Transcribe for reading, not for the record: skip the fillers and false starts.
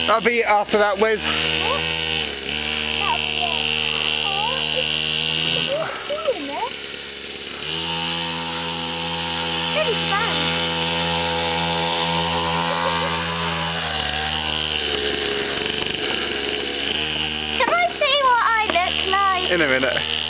I'll be after that, Wiz. Can I see what I look like? In a minute.